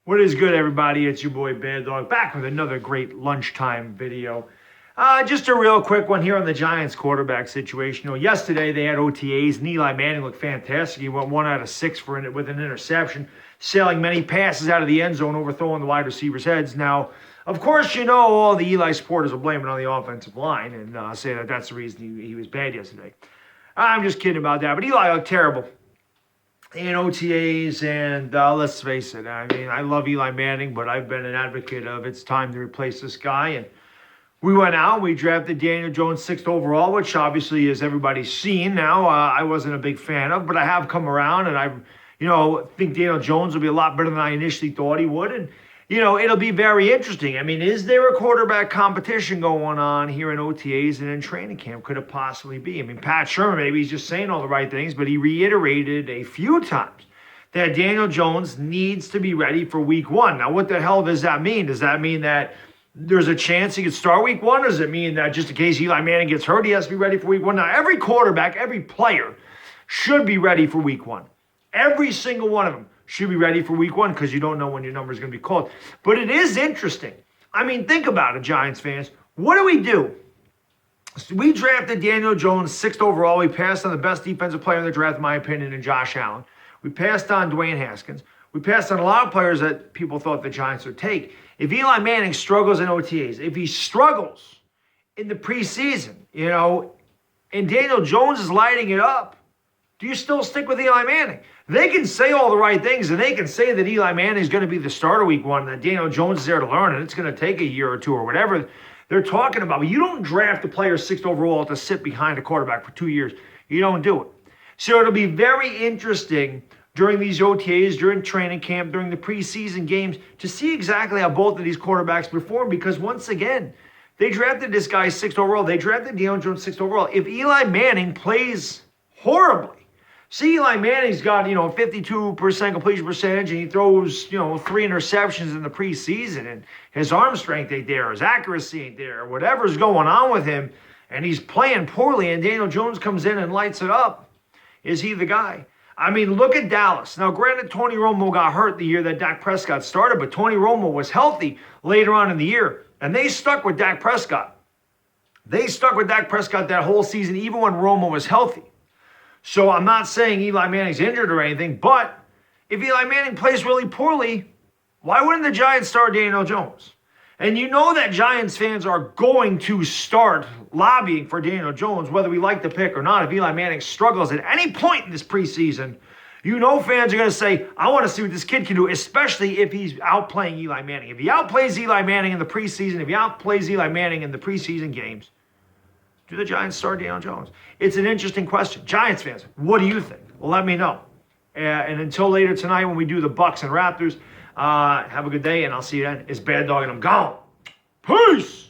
What is good, everybody? It's your boy Bad Dog back with another great lunchtime video. Just a real quick one here on the Giants quarterback situation. You know, yesterday they had OTAs and Eli Manning looked fantastic. He went 1 out of 6 with an interception, sailing many passes out of the end zone, overthrowing the wide receivers' heads. Now, of course, you know all the Eli supporters will blame it on the offensive line and say that that's the reason he was bad yesterday. I'm just kidding about that, but Eli looked terrible in OTAs, and let's face it, I mean, I love Eli Manning, but I've been an advocate of it's time to replace this guy, and we went out, we drafted Daniel Jones 6th overall, which obviously, as everybody's seen now, I wasn't a big fan of, but I have come around, and I think Daniel Jones will be a lot better than I initially thought he would, and it'll be very interesting. I mean, is there a quarterback competition going on here in OTAs and in training camp? Could it possibly be? I mean, Pat Shurmur, maybe he's just saying all the right things, but he reiterated a few times that Daniel Jones needs to be ready for week 1. Now, what the hell does that mean? Does that mean that there's a chance he could start week 1? Or does it mean that just in case Eli Manning gets hurt, he has to be ready for week 1? Now, every quarterback, every player should be ready for week 1. Every single one of them should be ready for week 1 because you don't know when your number is going to be called. But it is interesting. I mean, think about it, Giants fans. What do? We drafted Daniel Jones 6th overall. We passed on the best defensive player in the draft, in my opinion, in Josh Allen. We passed on Dwayne Haskins. We passed on a lot of players that people thought the Giants would take. If Eli Manning struggles in OTAs, if he struggles in the preseason, and Daniel Jones is lighting it up, do you still stick with Eli Manning? They can say all the right things, and they can say that Eli Manning is going to be the starter week 1, and that Daniel Jones is there to learn, and it's going to take a year or two or whatever they're talking about. But you don't draft a player 6th overall to sit behind a quarterback for 2 years. You don't do it. So it'll be very interesting during these OTAs, during training camp, during the preseason games, to see exactly how both of these quarterbacks perform, because once again, they drafted this guy 6th overall. They drafted Daniel Jones 6th overall. If Eli Manning plays horribly, see, Eli Manning's got, 52% completion percentage, and he throws, 3 interceptions in the preseason, and his arm strength ain't there, his accuracy ain't there, whatever's going on with him, and he's playing poorly, and Daniel Jones comes in and lights it up. Is he the guy? I mean, look at Dallas. Now, granted, Tony Romo got hurt the year that Dak Prescott started, but Tony Romo was healthy later on in the year, and they stuck with Dak Prescott. They stuck with Dak Prescott that whole season, even when Romo was healthy. So I'm not saying Eli Manning's injured or anything, but if Eli Manning plays really poorly, why wouldn't the Giants start Daniel Jones? And you know that Giants fans are going to start lobbying for Daniel Jones, whether we like the pick or not. If Eli Manning struggles at any point in this preseason, fans are going to say, I want to see what this kid can do, especially if he's outplaying Eli Manning. If he outplays Eli Manning in the preseason, if he outplays Eli Manning in the preseason games, do the Giants start Daniel Jones? It's an interesting question. Giants fans, what do you think? Well, let me know. And until later tonight when we do the Bucks and Raptors, have a good day, and I'll see you then. It's Bad Dog, and I'm gone. Peace!